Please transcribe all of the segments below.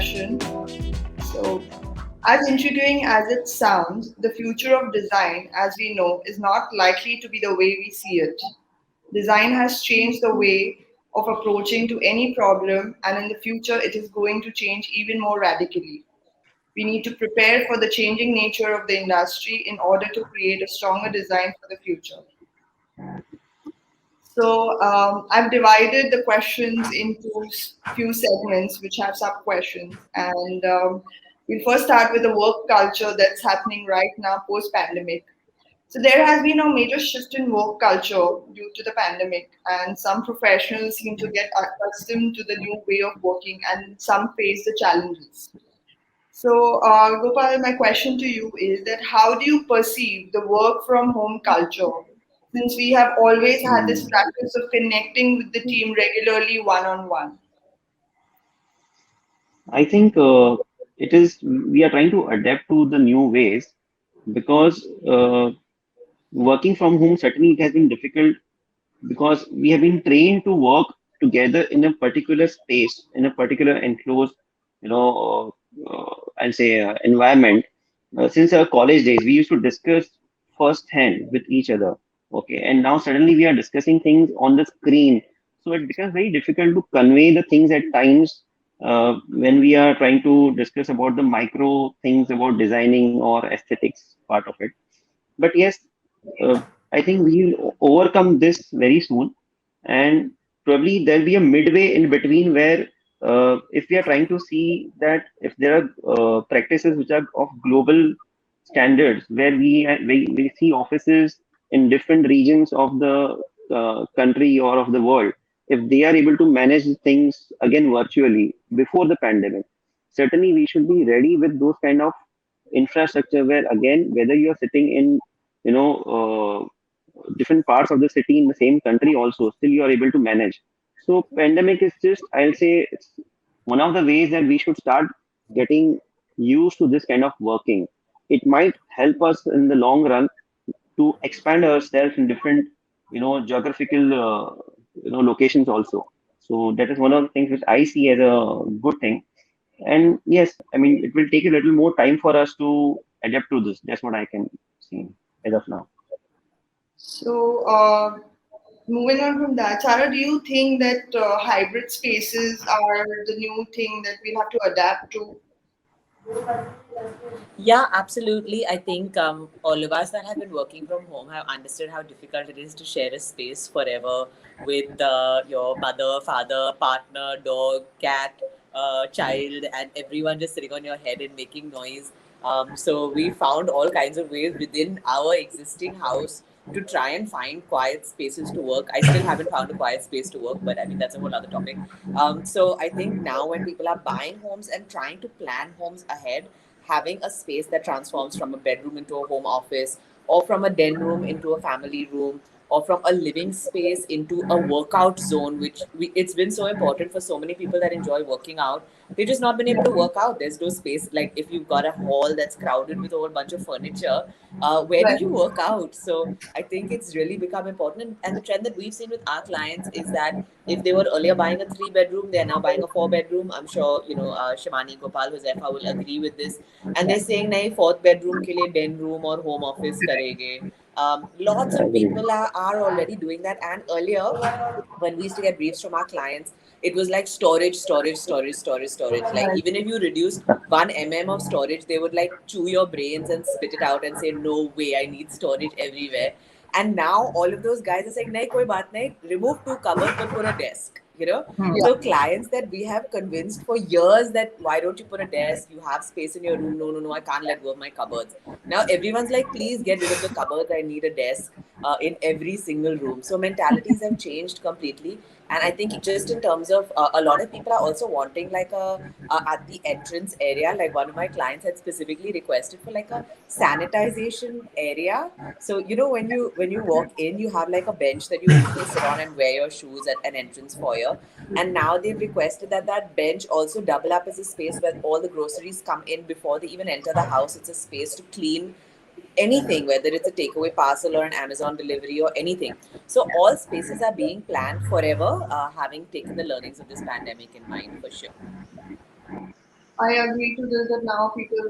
question. So, as intriguing as it sounds, the future of design, as we know, is not likely to be the way we see it. Design has changed the way of approaching to any problem, and in the future, it is going to change even more radically. We need to prepare for the changing nature of the industry in order to create a stronger design for the future. So I've divided the questions into few segments which have sub questions, and we'll first start with the work culture that's happening right now post pandemic. So there has been a major shift in work culture due to the pandemic, and some professionals seem to get accustomed to the new way of working, and some face the challenges. So, Gopal, my question to you is that how do you perceive the work from home culture? Since we have always had this Hmm. practice of connecting with the team regularly one on one. I think we are trying to adapt to the new ways because working from home certainly it has been difficult because we have been trained to work together in a particular space, in a particular enclosed, I'll say environment. Since our college days, we used to discuss firsthand with each other. Okay, and now suddenly we are discussing things on the screen, so it becomes very difficult to convey the things at times when we are trying to discuss about the micro things about designing or aesthetics part of it. But yes, uh, I think we will overcome this very soon, and probably there'll be a midway in between where if we are trying to see that if there are practices which are of global standards, where we see offices in different regions of the country or of the world, if they are able to manage things again virtually before the pandemic, certainly we should be ready with those kind of infrastructure where again whether you are sitting in different parts of the city in the same country also still you are able to manage. So pandemic is just, I'll say, it's one of the ways that we should start getting used to this kind of working. It might help us in the long run to expand ourselves in different geographical locations also. So that is one of the things which I see as a good thing. And yes, I mean, it will take a little more time for us to adapt to this. That's what I can see as of now. So, moving on from that, Sarah, do you think that hybrid spaces are the new thing that we'll have to adapt to? Yeah, absolutely. I think all of us that have been working from home have understood how difficult it is to share a space forever with your mother, father, partner, dog, cat, child, and everyone just sitting on your head and making noise. So we found all kinds of ways within our existing house to try and find quiet spaces to work. I still haven't found a quiet space to work, but I mean, that's a whole other topic. So I think now when people are buying homes and trying to plan homes ahead, having a space that transforms from a bedroom into a home office, or from a den room into a family room, or from a living space into a workout zone, which it's been so important for so many people that enjoy working out. They've just not been able to work out. There's no space. Like if you've got a hall that's crowded with a whole bunch of furniture, where do Right. you work out? So I think it's really become important. And the trend that we've seen with our clients is that if they were earlier buying a 3 bedroom, they're now buying a 4 bedroom. I'm sure, Shivani, Gopal, Huzefa will agree with this. And they're saying, nahi, fourth bedroom ke liye den room or home office karenge. Lots I of agree. people are already doing that. And earlier, when we used to get briefs from our clients, it was like storage, storage, storage, storage, storage. Like Right. even if you reduced 1 of storage, they would like chew your brains and spit it out and say, "No way, I need storage everywhere." And now all of those guys are saying, "Nahi, koi baat nahi. Remove 2 cupboards, but put a desk." So Yeah. clients that we have convinced for years that why don't you put a desk? You have space in your room. No, no, no, I can't let go of my cupboards. Now everyone's like, please get rid of the cupboards. I need a desk in every single room. So mentalities have changed completely. And I think just in terms of a lot of people are also wanting like a at the entrance area. Like one of my clients had specifically requested for like a sanitization area. So when you walk in, you have like a bench that you usually sit on and wear your shoes at an entrance foyer. And now they've requested that that bench also double up as a space where all the groceries come in before they even enter the house. It's a space to clean anything, whether it's a takeaway parcel or an Amazon delivery or anything. So all spaces are being planned forever, having taken the learnings of this pandemic in mind for sure. I agree to this that now people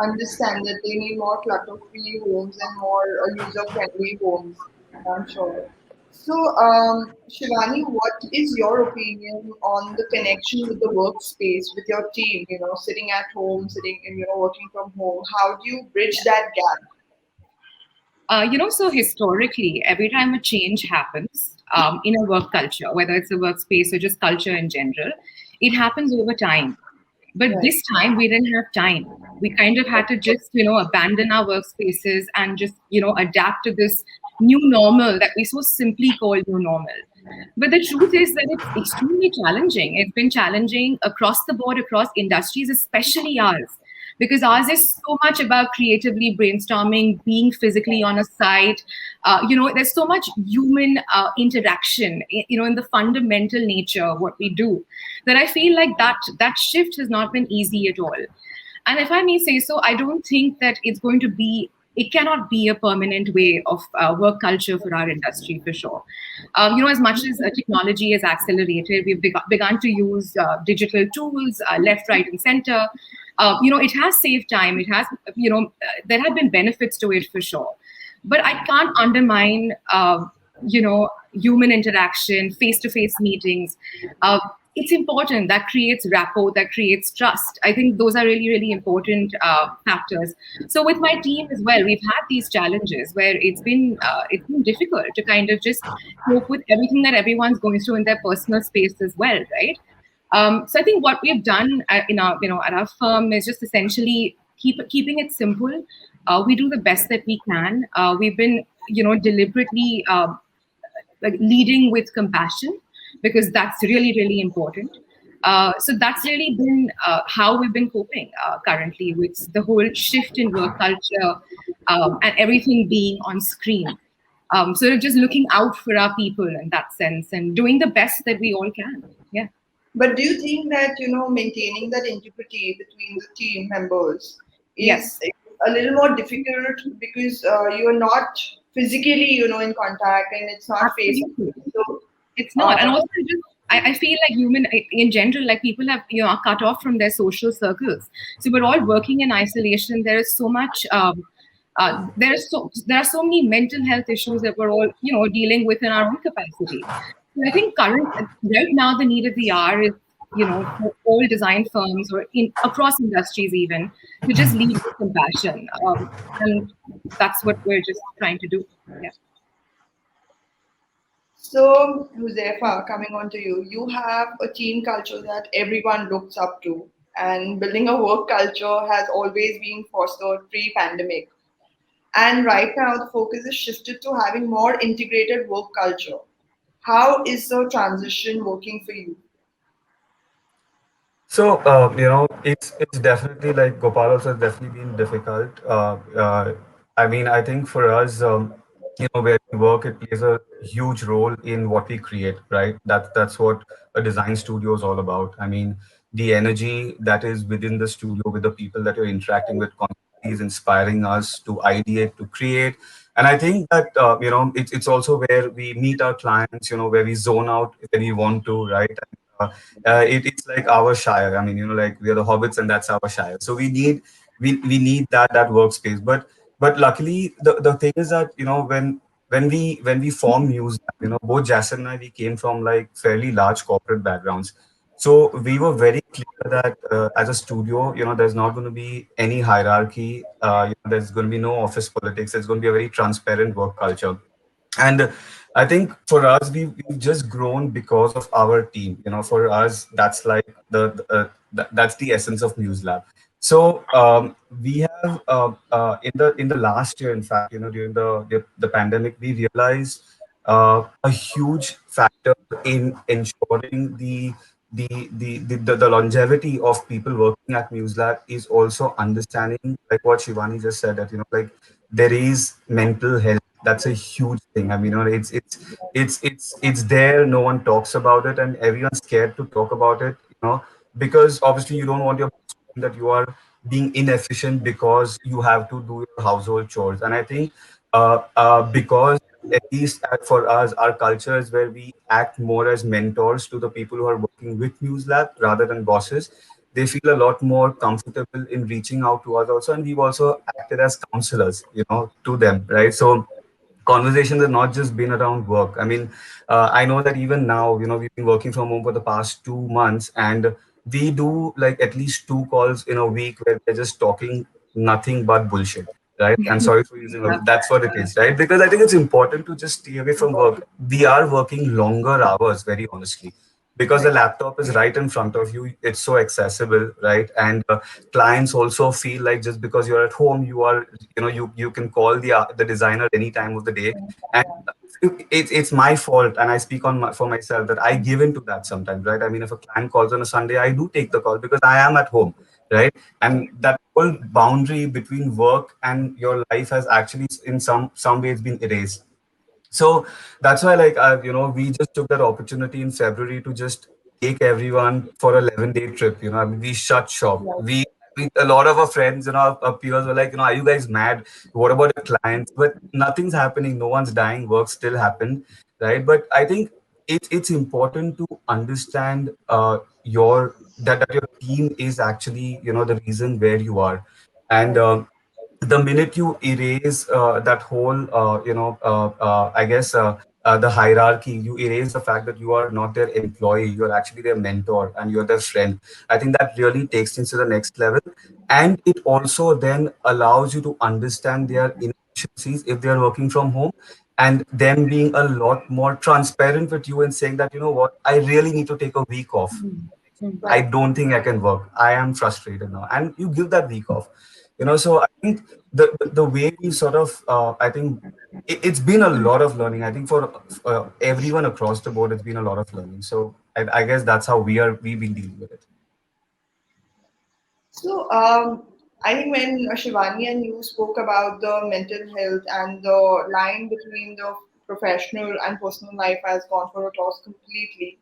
understand that they need more clutter-free homes and more user-friendly homes. I'm sure. So, Shivani, what is your opinion on the connection with the workspace, with your team? You know, sitting at home, sitting and working from home. How do you bridge that gap? So historically, every time a change happens in a work culture, whether it's a workspace or just culture in general, it happens over time. But Right. this time we didn't have time. We kind of had to just, abandon our workspaces and just, adapt to this new normal that we so simply call new normal. But the truth is that it's extremely challenging. It's been challenging across the board, across industries, especially ours, because ours is so much about creatively brainstorming, being physically on a site. There's so much human interaction, in the fundamental nature of what we do, that I feel like that shift has not been easy at all. And if I may say so, I don't think that it cannot be a permanent way of work culture for our industry for sure. As much as technology has accelerated, we've begun to use digital tools, left, right, and center. It has saved time. It has, there have been benefits to it for sure. But I can't undermine, human interaction, face-to-face meetings. It's important. That creates rapport, that creates trust. I think those are really, really important factors. So with my team as well, we've had these challenges where it's been difficult to kind of just cope with everything that everyone's going through in their personal space as well, right? So I think what we've done at our firm is just essentially keeping it simple. We do the best that we can. We've been, deliberately like leading with compassion, because that's really, really important. So that's really been how we've been coping currently with the whole shift in work culture, and everything being on screen. So just looking out for our people in that sense and doing the best that we all can. Yeah. But do you think that maintaining that integrity between the team members is Yes. a little more difficult because you're not physically in contact and it's not face to Absolutely. face. So, It's not. And uh, also, I feel like human in general, like people have, are cut off from their social circles. So we're all working in isolation. There is so much, there are so many mental health issues that we're all, dealing with in our own capacity. So I think right now, the need of the hour is, for all design firms or across industries even, to just lead with compassion. And that's what we're just trying to do. Yeah. so Huzefa, coming on to you, you have a team culture that everyone looks up to, and building a work culture has always been fostered pre-pandemic. And right now, the focus is shifted to having more integrated work culture. How is the transition working for you? So, it's definitely like Gopal also has definitely been difficult. I mean, I think for us, where we work, it plays a huge role in what we create, right? That's what a design studio is all about. I mean, the energy that is within the studio with the people that you're interacting with constantly is inspiring us to ideate, to create. And I think that, it's also where we meet our clients, where we zone out when we want to, right? It's like our shire. I mean, like we are the hobbits, and that's our shire. So we need that workspace. But luckily, the thing is that when we form Muse, both Jason and I, we came from like fairly large corporate backgrounds. So we were very clear that as a studio, there's not going to be any hierarchy. There's going to be no office politics. There's going to be a very transparent work culture. And I think for us, we've just grown because of our team. For us, that's like that's the essence of MuseLAB. So we have in the last year, in fact, during the pandemic, we realized a huge factor in ensuring the longevity of people working at MuseLab is also understanding, like what Shivani just said, that like there is mental health. That's a huge thing. I mean, it's there. No one talks about it, and everyone's scared to talk about it. Because obviously you don't want your boss to think that you are being inefficient because you have to do your household chores. And I think because at least for us, our culture is where we act more as mentors to the people who are working with MuseLab rather than bosses. they feel a lot more comfortable in reaching out to us also, and we've also acted as counselors, to them, right? So conversations have not just been around work. I mean, I know that even now, we've been working from home for the past 2 months, and we do like at least 2 calls in a week where we're just talking nothing but bullshit, right? I'm sorry for using Yeah. that's what it is, right? Because I think it's important to just stay away from work. We are working longer hours, very honestly, because the Right. laptop is right in front of you. It's so accessible, right? And clients also feel like just because you're at home, you can call the designer any time of the day. And it's my fault, and I speak for myself, that I give in to that sometimes, right? I mean, if a client calls on a Sunday, I do take the call because I am at home, right? And that whole boundary between work and your life has actually in some ways been erased. So that's why, like, we just took that opportunity in February to just take everyone for a 11-day trip. I mean, we shut shop. Right. A lot of our friends, our peers were like, are you guys mad? What about your clients? But nothing's happening. No one's dying. Work still happened, right? But I think it's important to understand that your team is actually, the reason where you are. And Right. the minute you erase that whole I guess the hierarchy, you erase the fact that you are not their employee, you're actually their mentor and you're their friend. I think that really takes things to the next level, and it also then allows you to understand their inefficiencies if they are working from home, and them being a lot more transparent with you and saying that, what, I really need to take a week off. I Right. don't think I can work. I am frustrated now. And you give that week off. So I think the way we sort of, I think it's been a lot of learning. I think for everyone across the board, it's been a lot of learning. So I guess that's how we've been dealing with it. So, I think when Shivani and you spoke about the mental health and the line between the professional and personal life has gone for a toss completely.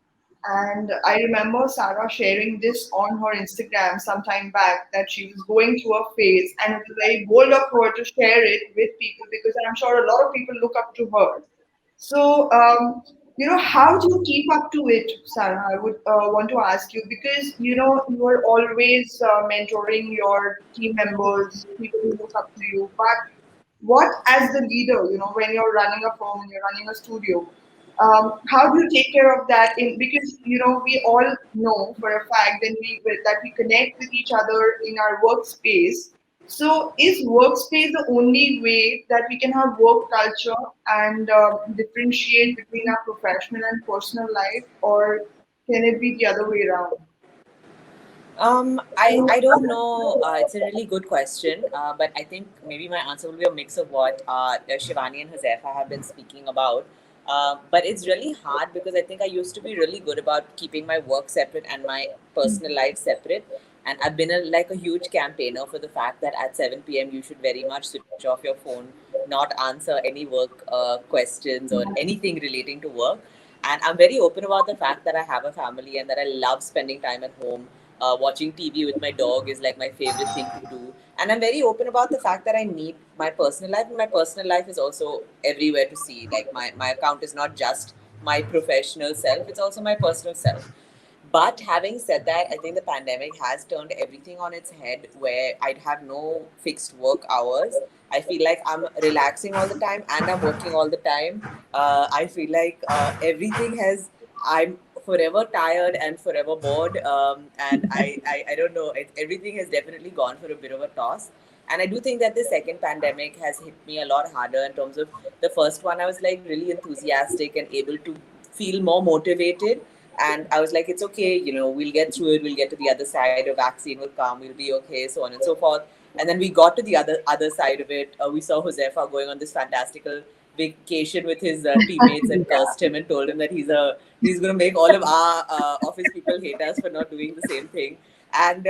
And I remember Sarah sharing this on her Instagram some time back that she was going through a phase, and it was very bold of her to share it with people because I'm sure a lot of people look up to her. So, how do you keep up to it, Sarah? I would want to ask you because, you are always mentoring your team members, people who look up to you. But what, as the leader, when you're running a firm and you're running a studio, how do you take care of that? Because, we all know for a fact that we connect with each other in our workspace. So, is workspace the only way that we can have work culture and differentiate between our professional and personal life, or can it be the other way around? I don't know. It's a really good question, but I think maybe my answer will be a mix of what Shivani and Huzefa have been speaking about. But it's really hard because I think I used to be really good about keeping my work separate and my personal life separate. And I've been like a huge campaigner for the fact that at 7 p.m. you should very much switch off your phone, not answer any work questions or anything relating to work. And I'm very open about the fact that I have a family and that I love spending time at home. Watching TV with my dog is like my favorite thing to do. And I'm very open about the fact that I need my personal life, and my personal life is also everywhere to see. Like my account is not just my professional self, it's also my personal self. But having said that, I think the pandemic has turned everything on its head where I'd have no fixed work hours. I feel like I'm relaxing all the time and I'm working all the time. I feel like I'm forever tired and forever bored. And I don't know, everything has definitely gone for a bit of a toss. And I do think that the second pandemic has hit me a lot harder in terms of the first one. I was like really enthusiastic and able to feel more motivated, and I was like, it's okay, we'll get through it, we'll get to the other side, a vaccine will come, we'll be okay, so on and so forth. And then we got to the other side of it. We saw Huzefa going on this fantastical vacation with his teammates and cursed him and told him that he's going to make all of our office people hate us for not doing the same thing. And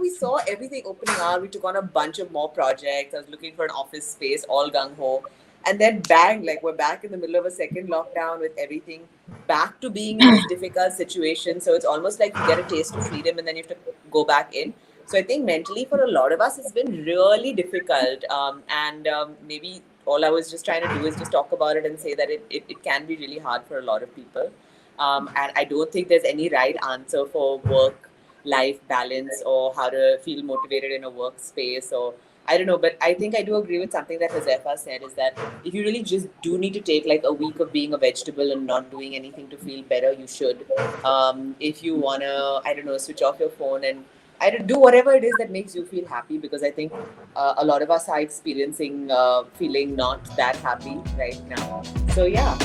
we saw everything opening up. We took on a bunch of more projects. I was looking for an office space, all gung ho, and then bang, like we're back in the middle of a second lockdown with everything back to being in this difficult situation. So it's almost like you get a taste of freedom and then you have to go back in. So I think mentally for a lot of us, it's been really difficult. And maybe all I was just trying to do is just talk about it and say that it can be really hard for a lot of people. And I don't think there's any right answer for work life balance or how to feel motivated in a workspace, or I don't know. But I think I do agree with something that Huzefa said, is that if you really just do need to take like a week of being a vegetable and not doing anything to feel better, you should. If you wanna, I don't know, switch off your phone and I don't do whatever it is that makes you feel happy, because I think a lot of us are experiencing feeling not that happy right now. So yeah.